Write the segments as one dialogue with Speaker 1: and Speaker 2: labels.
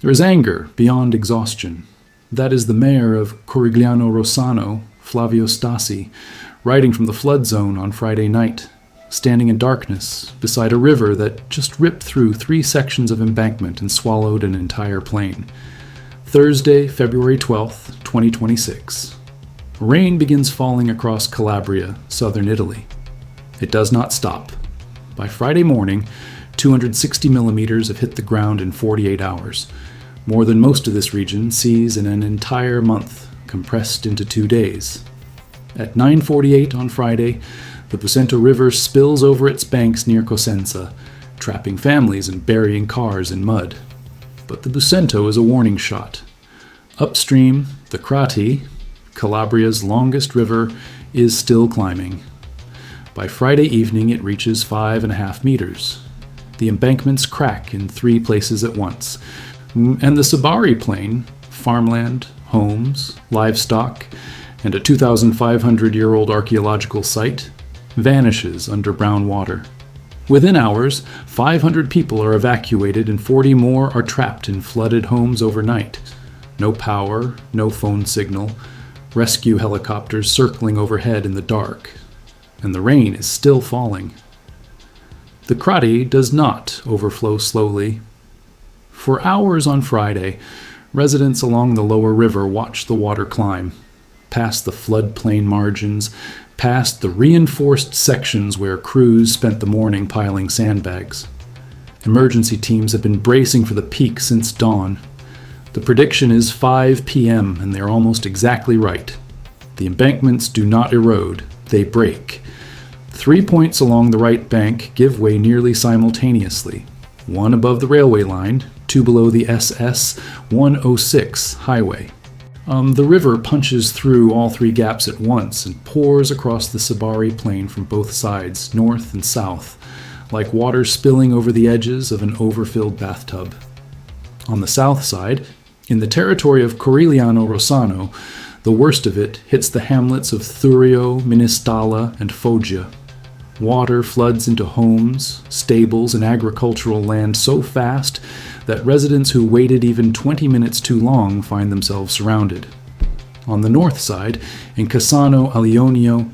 Speaker 1: There is anger beyond exhaustion. That is the mayor of Corigliano-Rossano, Flavio Stasi, riding from the flood zone on Friday night, standing in darkness beside a river that just ripped through 3 sections of embankment and swallowed an entire plain. Thursday, February 12th, 2026. Rain begins falling across Calabria, southern Italy. It does not stop. By Friday morning, 260 millimeters have hit the ground in 48 hours, more than most of this region sees in an entire month, compressed into 2 days. At 9:48 on Friday, the Busento River spills over its banks near Cosenza, trapping families and burying cars in mud. But the Busento is a warning shot. Upstream, the Crati, Calabria's longest river, is still climbing. By Friday evening, it reaches 5.5 meters. The embankments crack in 3 places at once, and the Sibari Plain, farmland, homes, livestock, and a 2,500-year-old archaeological site, vanishes under brown water. Within hours, 500 people are evacuated and 40 more are trapped in flooded homes overnight. No power, no phone signal, rescue helicopters circling overhead in the dark, and the rain is still falling. The Crati does not overflow slowly. For hours on Friday, residents along the lower river watch the water climb, past the floodplain margins, past the reinforced sections where crews spent the morning piling sandbags. Emergency teams have been bracing for the peak since dawn. The prediction is 5 p.m., and they're almost exactly right. The embankments do not erode, they break. 3 points along the right bank give way nearly simultaneously, 1 above the railway line, 2 below the SS 106 highway. The river punches through all 3 gaps at once and pours across the Sibari Plain from both sides, north and south, like water spilling over the edges of an overfilled bathtub. On the south side, in the territory of Corigliano-Rossano, the worst of it hits the hamlets of Thurio, Ministalla, and Foggia. Water floods into homes, stables, and agricultural land so fast that residents who waited even 20 minutes too long find themselves surrounded. On the north side, in Cassano Alionio,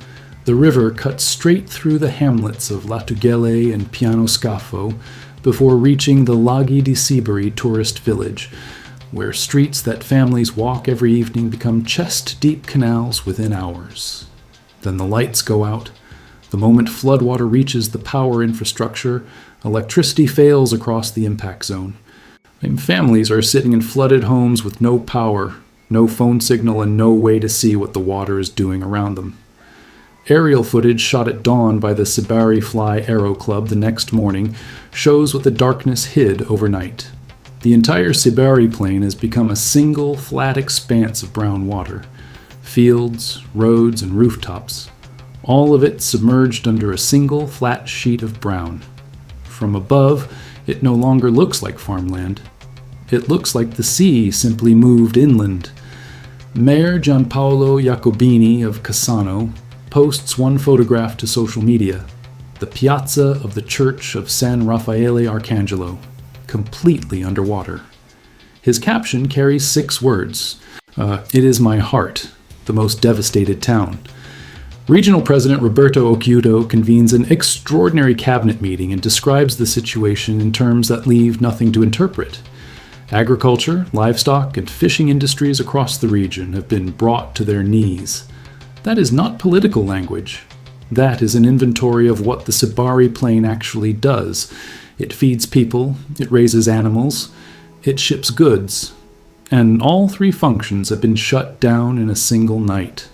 Speaker 1: the river cuts straight through the hamlets of Latugele and Piano Scafo before reaching the Laghi di Sibari tourist village, where streets that families walk every evening become chest-deep canals within hours. Then the lights go out. The moment floodwater reaches the power infrastructure, electricity fails across the impact zone. Families are sitting in flooded homes with no power, no phone signal, and no way to see what the water is doing around them. Aerial footage shot at dawn by the Sibari Fly Aero Club the next morning shows what the darkness hid overnight. The entire Sibari Plain has become a single flat expanse of brown water. Fields, roads, and rooftops. All of it submerged under a single flat sheet of brown. From above, it no longer looks like farmland. It looks like the sea simply moved inland. Mayor Gianpaolo Iacobini of Cassano posts one photograph to social media, the piazza of the church of San Raffaele Arcangelo, completely underwater. His caption carries 6 words. It is my heart, the most devastated town. Regional President Roberto Occhiuto convenes an extraordinary cabinet meeting and describes the situation in terms that leave nothing to interpret. Agriculture, livestock, and fishing industries across the region have been brought to their knees. That is not political language. That is an inventory of what the Sibari Plain actually does. It feeds people, it raises animals, it ships goods. And all 3 functions have been shut down in a single night.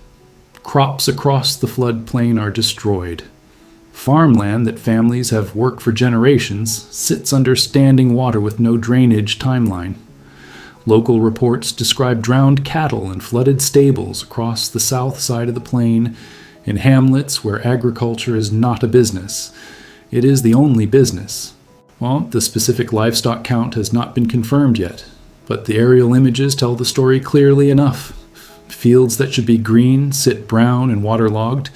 Speaker 1: Crops across the floodplain are destroyed. Farmland that families have worked for generations sits under standing water with no drainage timeline. Local reports describe drowned cattle and flooded stables across the south side of the plain, in hamlets where agriculture is not a business. It is the only business. Well, the specific livestock count has not been confirmed yet, but the aerial images tell the story clearly enough. Fields that should be green sit brown and waterlogged,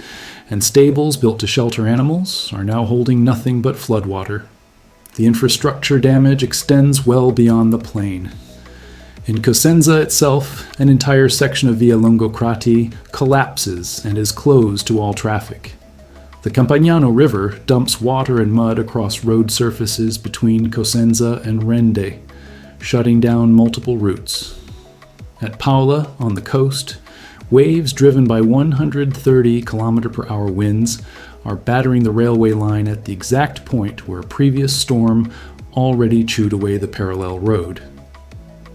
Speaker 1: and stables built to shelter animals are now holding nothing but floodwater. The infrastructure damage extends well beyond the plain. In Cosenza itself, an entire section of Via Lungo Crati collapses and is closed to all traffic. The Campagnano River dumps water and mud across road surfaces between Cosenza and Rende, shutting down multiple routes. At Paola, on the coast, waves driven by 130 km/h winds are battering the railway line at the exact point where a previous storm already chewed away the parallel road.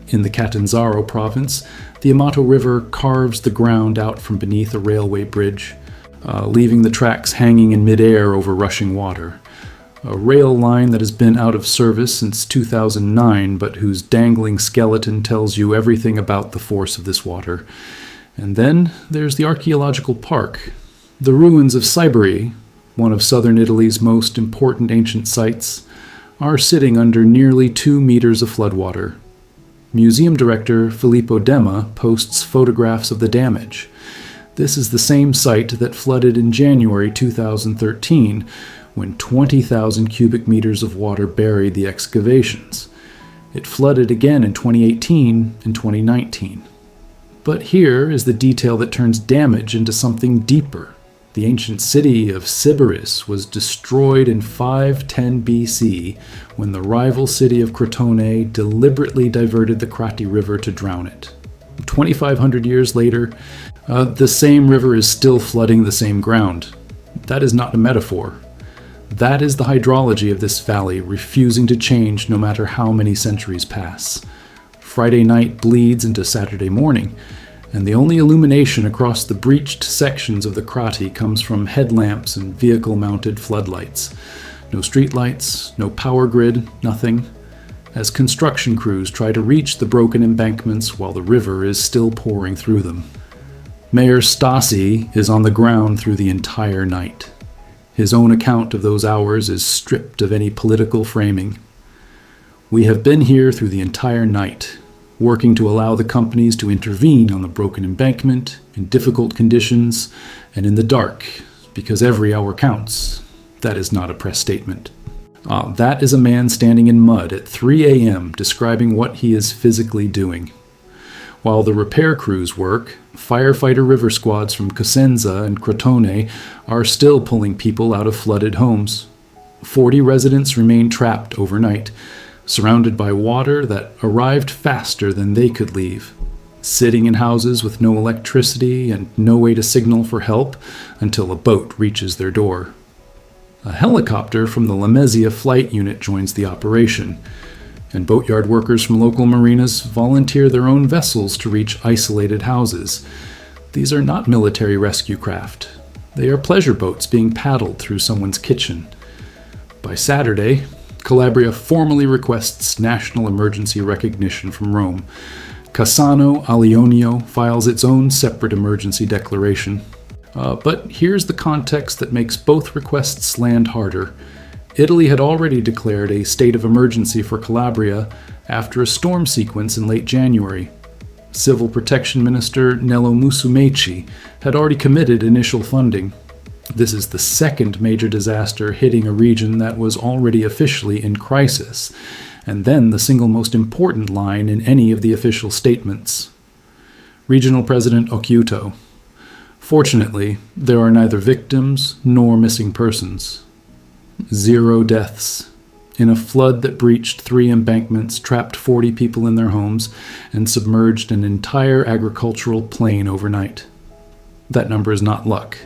Speaker 1: In the Catanzaro province, the Amato River carves the ground out from beneath a railway bridge, leaving the tracks hanging in midair over rushing water. A rail line that has been out of service since 2009, but whose dangling skeleton tells you everything about the force of this water. And then there's the archaeological park. The ruins of Sibari, one of southern Italy's most important ancient sites, are sitting under nearly 2 meters of floodwater. Museum director Filippo Demma posts photographs of the damage. This is the same site that flooded in January 2013, when 20,000 cubic meters of water buried the excavations. It flooded again in 2018 and 2019. But here is the detail that turns damage into something deeper. The ancient city of Sybaris was destroyed in 510 BC when the rival city of Crotone deliberately diverted the Crati River to drown it. 2,500 years later, the same river is still flooding the same ground. That is not a metaphor. That is the hydrology of this valley, refusing to change no matter how many centuries pass. Friday night bleeds into Saturday morning, and the only illumination across the breached sections of the Crati comes from headlamps and vehicle-mounted floodlights. No streetlights, no power grid, nothing, as construction crews try to reach the broken embankments while the river is still pouring through them. Mayor Stasi is on the ground through the entire night. His own account of those hours is stripped of any political framing. "We have been here through the entire night, working to allow the companies to intervene on the broken embankment in difficult conditions and in the dark, because every hour counts." That is not a press statement. That is a man standing in mud at 3 a.m. describing what he is physically doing. While the repair crews work, firefighter river squads from Cosenza and Crotone are still pulling people out of flooded homes. 40 residents remain trapped overnight, surrounded by water that arrived faster than they could leave, sitting in houses with no electricity and no way to signal for help until a boat reaches their door. A helicopter from the Lamezia flight unit joins the operation, and boatyard workers from local marinas volunteer their own vessels to reach isolated houses. These are not military rescue craft. They are pleasure boats being paddled through someone's kitchen. By Saturday, Calabria formally requests national emergency recognition from Rome. Cassano Alionio files its own separate emergency declaration. But here's the context that makes both requests land harder. Italy had already declared a state of emergency for Calabria after a storm sequence in late January. Civil Protection Minister Nello Musumeci had already committed initial funding. This is the second major disaster hitting a region that was already officially in crisis, and then the single most important line in any of the official statements. Regional President Occhiuto: "Fortunately, there are neither victims nor missing persons." 0 deaths. In a flood that breached 3 embankments, trapped 40 people in their homes, and submerged an entire agricultural plain overnight. That number is not luck.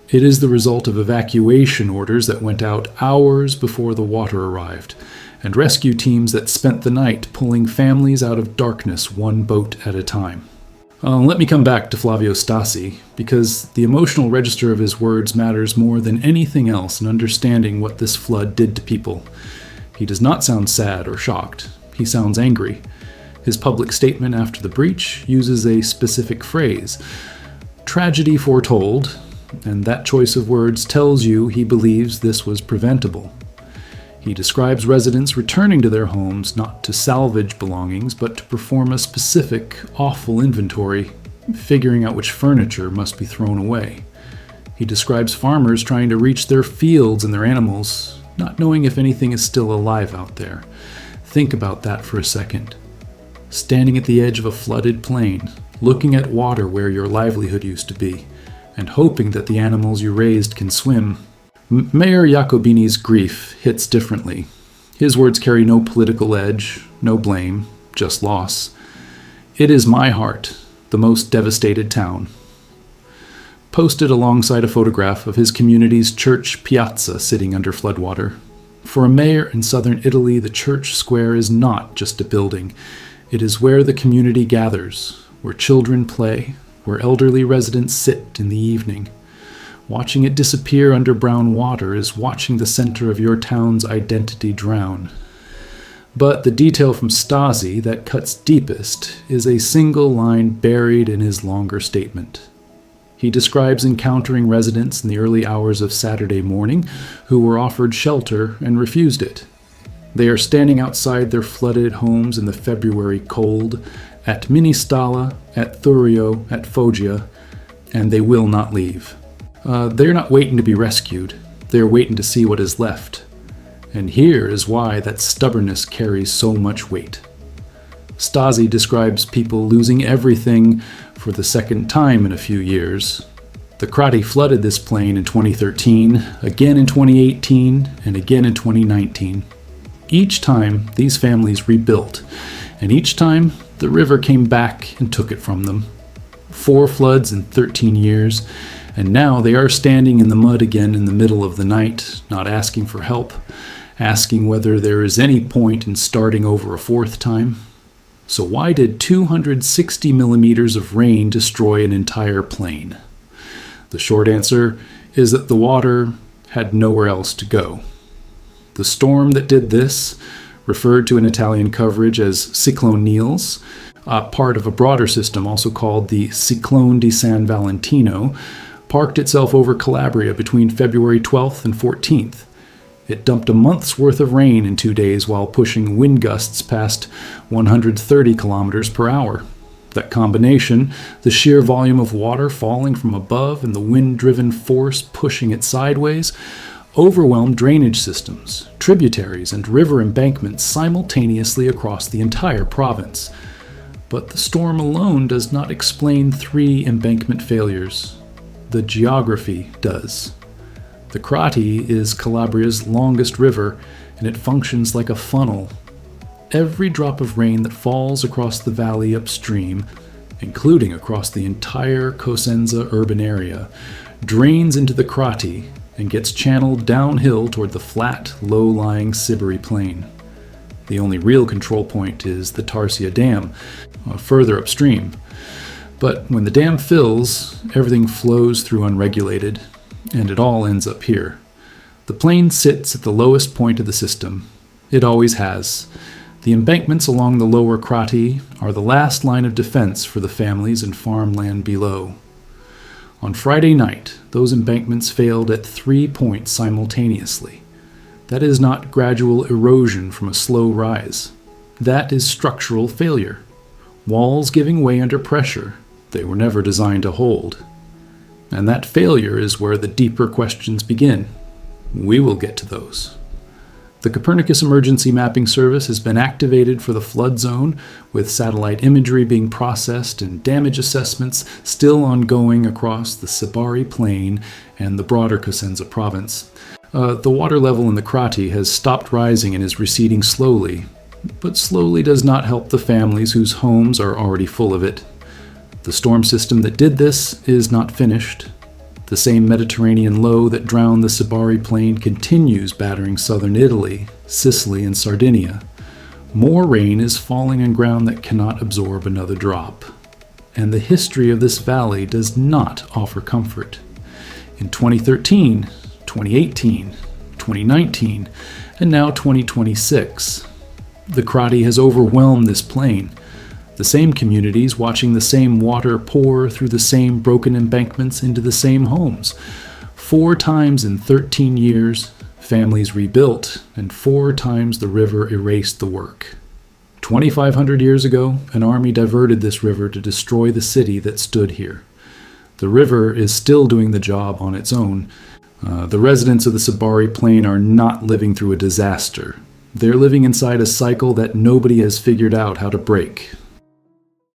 Speaker 1: It is the result of evacuation orders that went out hours before the water arrived, and rescue teams that spent the night pulling families out of darkness one boat at a time. Let me come back to Flavio Stasi, because the emotional register of his words matters more than anything else in understanding what this flood did to people. He does not sound sad or shocked. He sounds angry. His public statement after the breach uses a specific phrase, "tragedy foretold," and that choice of words tells you he believes this was preventable. He describes residents returning to their homes not to salvage belongings, but to perform a specific, awful inventory, figuring out which furniture must be thrown away. He describes farmers trying to reach their fields and their animals, not knowing if anything is still alive out there. Think about that for a second. standing at the edge of a flooded plain, looking at water where your livelihood used to be, and hoping that the animals you raised can swim. Mayor Iacobini's grief hits differently. His words carry no political edge, no blame, just loss. It is my heart, the most devastated town. Posted alongside a photograph of his community's church piazza sitting under floodwater. For a mayor in southern Italy, the church square is not just a building. It is where the community gathers, where children play, where elderly residents sit in the evening. Watching it disappear under brown water is watching the center of your town's identity drown. But the detail from Stasi that cuts deepest is a single line buried in his longer statement. He describes encountering residents in the early hours of Saturday morning who were offered shelter and refused it. They are standing outside their flooded homes in the February cold, at Ministalla, at Thurio, at Foggia, and they will not leave. They're not waiting to be rescued. They're waiting to see what is left. And here is why that stubbornness carries so much weight. Stasi describes people losing everything for the second time in a few years. The Crati flooded this plain in 2013, again in 2018, and again in 2019. Each time, these families rebuilt, and each time, the river came back and took it from them. 4 floods in 13 years, and now they are standing in the mud again in the middle of the night, not asking for help, asking whether there is any point in starting over a 4th time. So why did 260 millimeters of rain destroy an entire plain? The short answer is that the water had nowhere else to go. The storm that did this, referred to in Italian coverage as Cyclone Niels, part of a broader system also called the Cyclone di San Valentino, parked itself over Calabria between February 12th and 14th. It dumped a month's worth of rain in 2 days while pushing wind gusts past 130 kilometers per hour. That combination, the sheer volume of water falling from above and the wind-driven force pushing it sideways, overwhelmed drainage systems, tributaries, and river embankments simultaneously across the entire province. But the storm alone does not explain 3 embankment failures. The geography does. The Crati is Calabria's longest river, and it functions like a funnel. Every drop of rain that falls across the valley upstream, including across the entire Cosenza urban area, drains into the Crati and gets channeled downhill toward the flat, low-lying Sibari Plain. The only real control point is the Tarsia Dam, further upstream. But when the dam fills, everything flows through unregulated, and it all ends up here. The plain sits at the lowest point of the system. It always has. The embankments along the lower Crati are the last line of defense for the families and farmland below. On Friday night, those embankments failed at 3 points simultaneously. That is not gradual erosion from a slow rise. That is structural failure. Walls giving way under pressure. They were never designed to hold. And that failure is where the deeper questions begin. We will get to those. The Copernicus Emergency Mapping Service has been activated for the flood zone, with satellite imagery being processed and damage assessments still ongoing across the Sibari Plain and the broader Cosenza province. The water level in the Crati has stopped rising and is receding slowly, but slowly does not help the families whose homes are already full of it. The storm system that did this is not finished. The same Mediterranean low that drowned the Sibari Plain continues battering southern Italy, Sicily, and Sardinia. More rain is falling on ground that cannot absorb another drop. And the history of this valley does not offer comfort. In 2013, 2018, 2019, and now 2026, the Crati has overwhelmed this plain. The same communities watching the same water pour through the same broken embankments into the same homes. 4 times in 13 years, families rebuilt, and 4 times the river erased the work. 2,500 years ago, an army diverted this river to destroy the city that stood here. The river is still doing the job on its own. The residents of the Sibari Plain are not living through a disaster. They're living inside a cycle that nobody has figured out how to break.